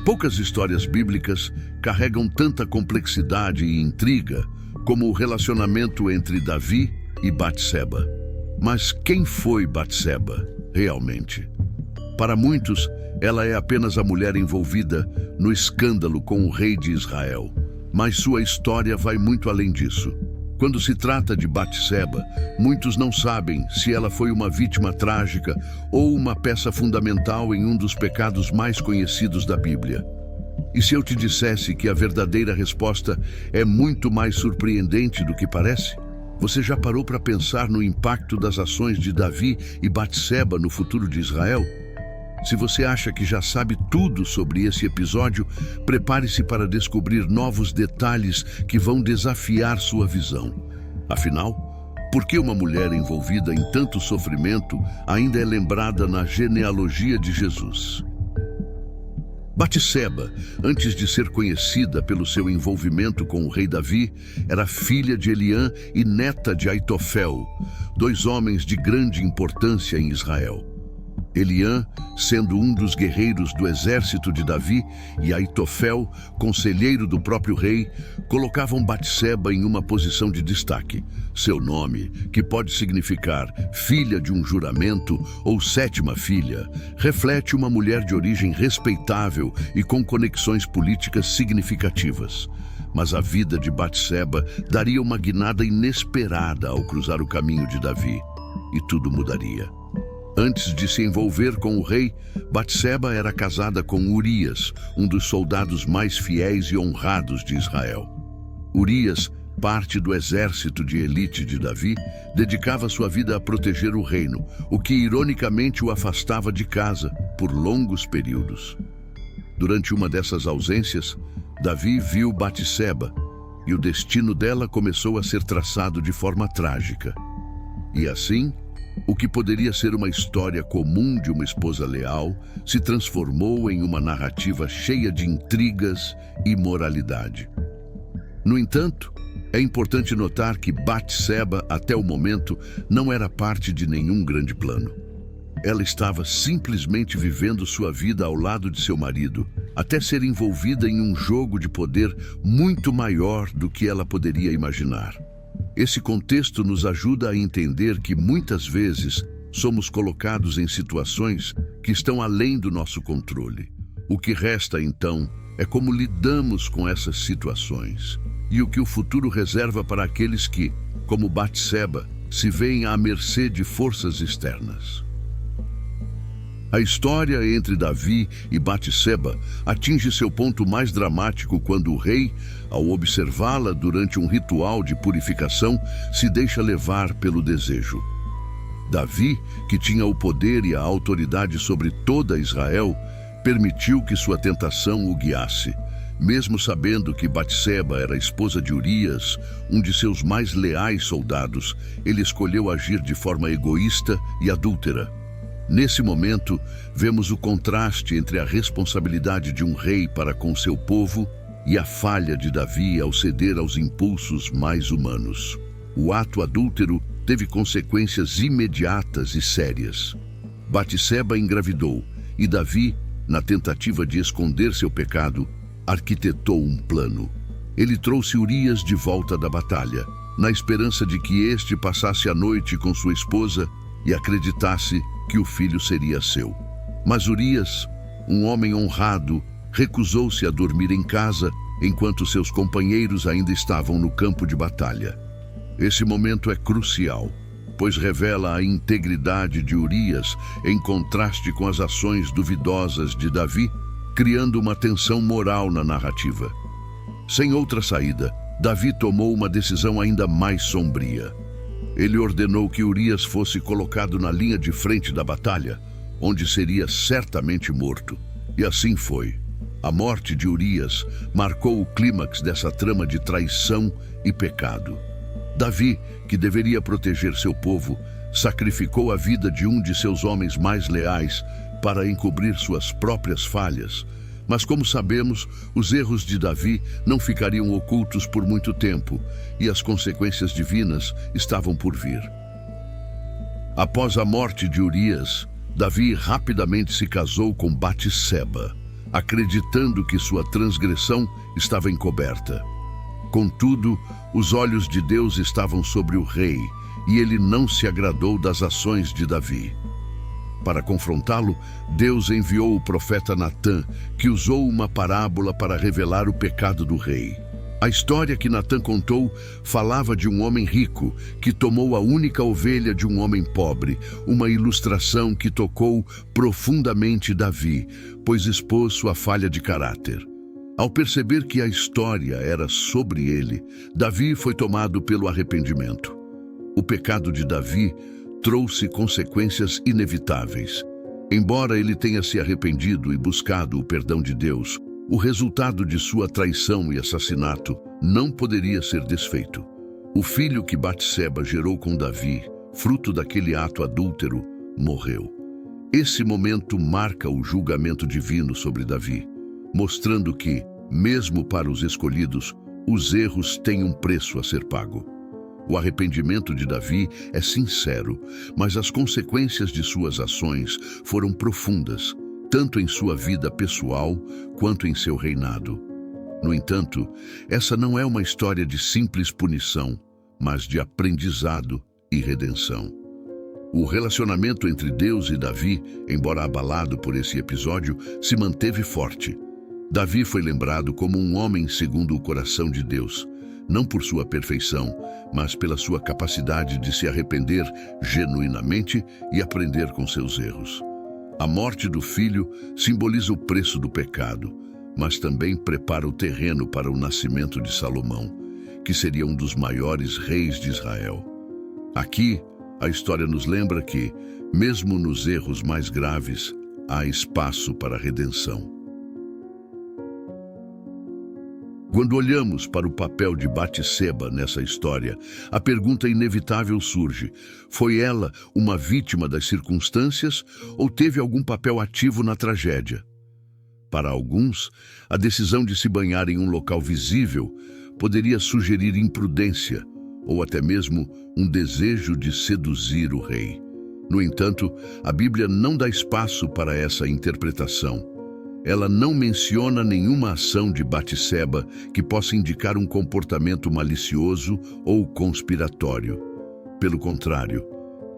Poucas histórias bíblicas carregam tanta complexidade e intriga como o relacionamento entre Davi e Batseba. Mas quem foi Batseba, realmente? Para muitos, ela é apenas a mulher envolvida no escândalo com o rei de Israel. Mas sua história vai muito além disso. Quando se trata de Batseba, muitos não sabem se ela foi uma vítima trágica ou uma peça fundamental em um dos pecados mais conhecidos da Bíblia. E se eu te dissesse que a verdadeira resposta é muito mais surpreendente do que parece? Você já parou para pensar no impacto das ações de Davi e Batseba no futuro de Israel? Se você acha que já sabe tudo sobre esse episódio, prepare-se para descobrir novos detalhes que vão desafiar sua visão. Afinal, por que uma mulher envolvida em tanto sofrimento ainda é lembrada na genealogia de Jesus? Batseba, antes de ser conhecida pelo seu envolvimento com o rei Davi, era filha de Eliã e neta de Aitofel, dois homens de grande importância em Israel. Eliã, sendo um dos guerreiros do exército de Davi, e Aitofel, conselheiro do próprio rei, colocavam Batseba em uma posição de destaque. Seu nome, que pode significar filha de um juramento ou sétima filha, reflete uma mulher de origem respeitável e com conexões políticas significativas. Mas a vida de Batseba daria uma guinada inesperada ao cruzar o caminho de Davi, e tudo mudaria. Antes de se envolver com o rei, Batseba era casada com Urias, um dos soldados mais fiéis e honrados de Israel. Urias, parte do exército de elite de Davi, dedicava sua vida a proteger o reino, o que ironicamente o afastava de casa por longos períodos. Durante uma dessas ausências, Davi viu Batseba e o destino dela começou a ser traçado de forma trágica. E assim, o que poderia ser uma história comum de uma esposa leal se transformou em uma narrativa cheia de intrigas e imoralidade. No entanto, é importante notar que Batseba, até o momento, não era parte de nenhum grande plano. Ela estava simplesmente vivendo sua vida ao lado de seu marido, até ser envolvida em um jogo de poder muito maior do que ela poderia imaginar. Esse contexto nos ajuda a entender que muitas vezes somos colocados em situações que estão além do nosso controle. O que resta, então, é como lidamos com essas situações e o que o futuro reserva para aqueles que, como Batseba, se veem à mercê de forças externas. A história entre Davi e Batseba atinge seu ponto mais dramático quando o rei, ao observá-la durante um ritual de purificação, se deixa levar pelo desejo. Davi, que tinha o poder e a autoridade sobre toda Israel, permitiu que sua tentação o guiasse. Mesmo sabendo que Batseba era esposa de Urias, um de seus mais leais soldados, ele escolheu agir de forma egoísta e adúltera. Nesse momento, vemos o contraste entre a responsabilidade de um rei para com seu povo e a falha de Davi ao ceder aos impulsos mais humanos. O ato adúltero teve consequências imediatas e sérias. Batseba engravidou e Davi, na tentativa de esconder seu pecado, arquitetou um plano. Ele trouxe Urias de volta da batalha, na esperança de que este passasse a noite com sua esposa e acreditasse que o filho seria seu. Mas Urias, um homem honrado, recusou-se a dormir em casa enquanto seus companheiros ainda estavam no campo de batalha. Esse momento é crucial, pois revela a integridade de Urias em contraste com as ações duvidosas de Davi, criando uma tensão moral na narrativa. Sem outra saída, Davi tomou uma decisão ainda mais sombria. Ele ordenou que Urias fosse colocado na linha de frente da batalha, onde seria certamente morto. E assim foi. A morte de Urias marcou o clímax dessa trama de traição e pecado. Davi, que deveria proteger seu povo, sacrificou a vida de um de seus homens mais leais para encobrir suas próprias falhas. Mas, como sabemos, os erros de Davi não ficariam ocultos por muito tempo e as consequências divinas estavam por vir. Após a morte de Urias, Davi rapidamente se casou com Batseba. acreditando que sua transgressão estava encoberta. Contudo, os olhos de Deus estavam sobre o rei, e ele não se agradou das ações de Davi. Para confrontá-lo, Deus enviou o profeta Natã, que usou uma parábola para revelar o pecado do rei. A história que Natã contou falava de um homem rico que tomou a única ovelha de um homem pobre, uma ilustração que tocou profundamente Davi, pois expôs sua falha de caráter. Ao perceber que a história era sobre ele, Davi foi tomado pelo arrependimento. O pecado de Davi trouxe consequências inevitáveis. Embora ele tenha se arrependido e buscado o perdão de Deus, o resultado de sua traição e assassinato não poderia ser desfeito. O filho que Batseba gerou com Davi, fruto daquele ato adúltero, morreu. Esse momento marca o julgamento divino sobre Davi, mostrando que, mesmo para os escolhidos, os erros têm um preço a ser pago. O arrependimento de Davi é sincero, mas as consequências de suas ações foram profundas, tanto em sua vida pessoal quanto em seu reinado. No entanto, essa não é uma história de simples punição, mas de aprendizado e redenção. O relacionamento entre Deus e Davi, embora abalado por esse episódio, se manteve forte. Davi foi lembrado como um homem segundo o coração de Deus, não por sua perfeição, mas pela sua capacidade de se arrepender genuinamente e aprender com seus erros. A morte do filho simboliza o preço do pecado, mas também prepara o terreno para o nascimento de Salomão, que seria um dos maiores reis de Israel. Aqui, a história nos lembra que, mesmo nos erros mais graves, há espaço para a redenção. Quando olhamos para o papel de Batseba nessa história, a pergunta inevitável surge: foi ela uma vítima das circunstâncias ou teve algum papel ativo na tragédia? Para alguns, a decisão de se banhar em um local visível poderia sugerir imprudência ou até mesmo um desejo de seduzir o rei. No entanto, a Bíblia não dá espaço para essa interpretação. Ela não menciona nenhuma ação de Batseba que possa indicar um comportamento malicioso ou conspiratório. Pelo contrário,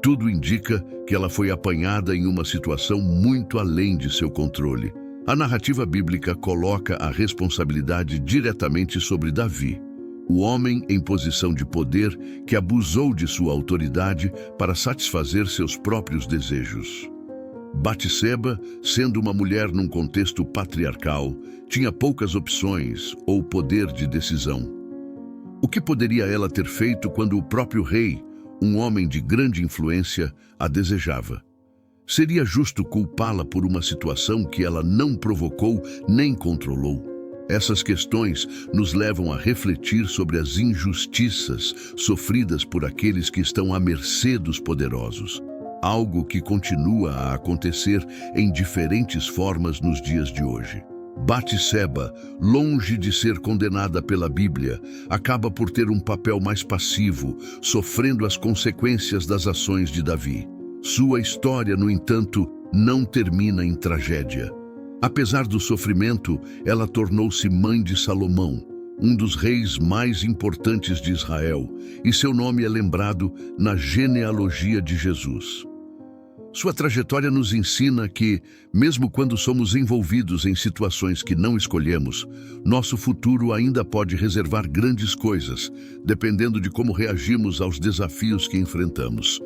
tudo indica que ela foi apanhada em uma situação muito além de seu controle. A narrativa bíblica coloca a responsabilidade diretamente sobre Davi, o homem em posição de poder que abusou de sua autoridade para satisfazer seus próprios desejos. Batseba, sendo uma mulher num contexto patriarcal, tinha poucas opções ou poder de decisão. O que poderia ela ter feito quando o próprio rei, um homem de grande influência, a desejava? Seria justo culpá-la por uma situação que ela não provocou nem controlou? Essas questões nos levam a refletir sobre as injustiças sofridas por aqueles que estão à mercê dos poderosos. Algo que continua a acontecer em diferentes formas nos dias de hoje. Batseba, longe de ser condenada pela Bíblia, acaba por ter um papel mais passivo, sofrendo as consequências das ações de Davi. Sua história, no entanto, não termina em tragédia. Apesar do sofrimento, ela tornou-se mãe de Salomão, um dos reis mais importantes de Israel, e seu nome é lembrado na genealogia de Jesus. Sua trajetória nos ensina que, mesmo quando somos envolvidos em situações que não escolhemos, nosso futuro ainda pode reservar grandes coisas, dependendo de como reagimos aos desafios que enfrentamos.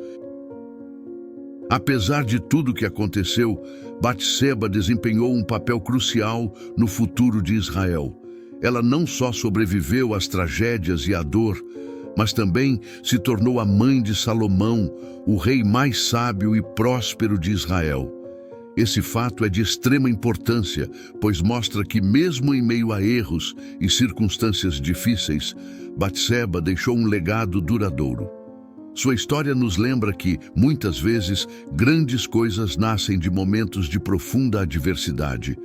Apesar de tudo o que aconteceu, Batseba desempenhou um papel crucial no futuro de Israel. Ela não só sobreviveu às tragédias e à dor, mas também se tornou a mãe de Salomão, o rei mais sábio e próspero de Israel. Esse fato é de extrema importância, pois mostra que mesmo em meio a erros e circunstâncias difíceis, Batseba deixou um legado duradouro. Sua história nos lembra que, muitas vezes, grandes coisas nascem de momentos de profunda adversidade.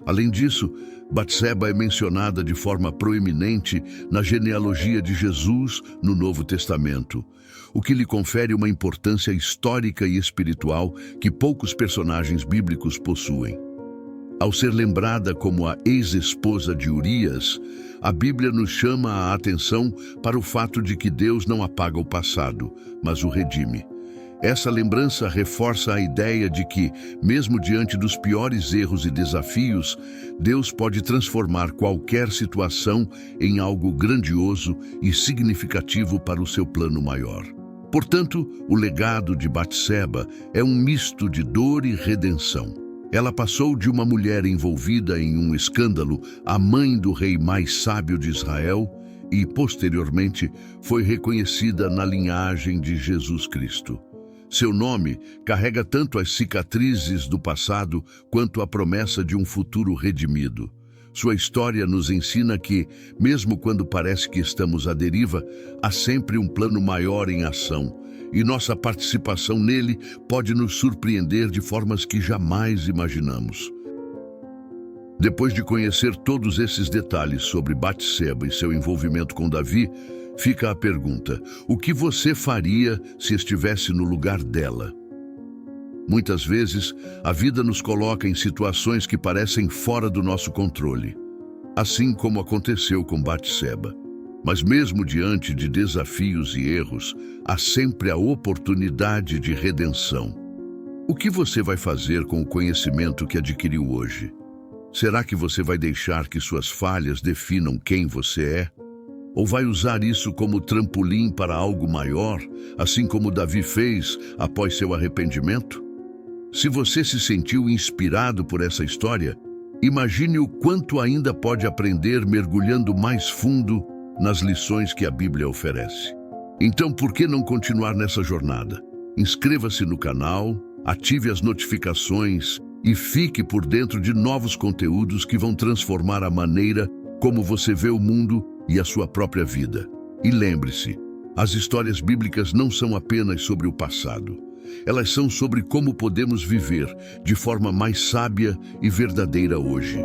Além disso, Batseba é mencionada de forma proeminente na genealogia de Jesus no Novo Testamento, o que lhe confere uma importância histórica e espiritual que poucos personagens bíblicos possuem. Ao ser lembrada como a ex-esposa de Urias, a Bíblia nos chama a atenção para o fato de que Deus não apaga o passado, mas o redime. Essa lembrança reforça a ideia de que, mesmo diante dos piores erros e desafios, Deus pode transformar qualquer situação em algo grandioso e significativo para o seu plano maior. Portanto, o legado de Batseba é um misto de dor e redenção. Ela passou de uma mulher envolvida em um escândalo à mãe do rei mais sábio de Israel e, posteriormente, foi reconhecida na linhagem de Jesus Cristo. Seu nome carrega tanto as cicatrizes do passado quanto a promessa de um futuro redimido. Sua história nos ensina que, mesmo quando parece que estamos à deriva, há sempre um plano maior em ação, e nossa participação nele pode nos surpreender de formas que jamais imaginamos. Depois de conhecer todos esses detalhes sobre Batseba e seu envolvimento com Davi, fica a pergunta: o que você faria se estivesse no lugar dela? Muitas vezes, a vida nos coloca em situações que parecem fora do nosso controle, assim como aconteceu com Batseba. Mas mesmo diante de desafios e erros, há sempre a oportunidade de redenção. O que você vai fazer com o conhecimento que adquiriu hoje? Será que você vai deixar que suas falhas definam quem você é? Ou vai usar isso como trampolim para algo maior, assim como Davi fez após seu arrependimento? Se você se sentiu inspirado por essa história, imagine o quanto ainda pode aprender mergulhando mais fundo nas lições que a Bíblia oferece. Então, por que não continuar nessa jornada? Inscreva-se no canal, ative as notificações e fique por dentro de novos conteúdos que vão transformar a maneira como você vê o mundo e a sua própria vida. E lembre-se, as histórias bíblicas não são apenas sobre o passado. Elas são sobre como podemos viver de forma mais sábia e verdadeira hoje.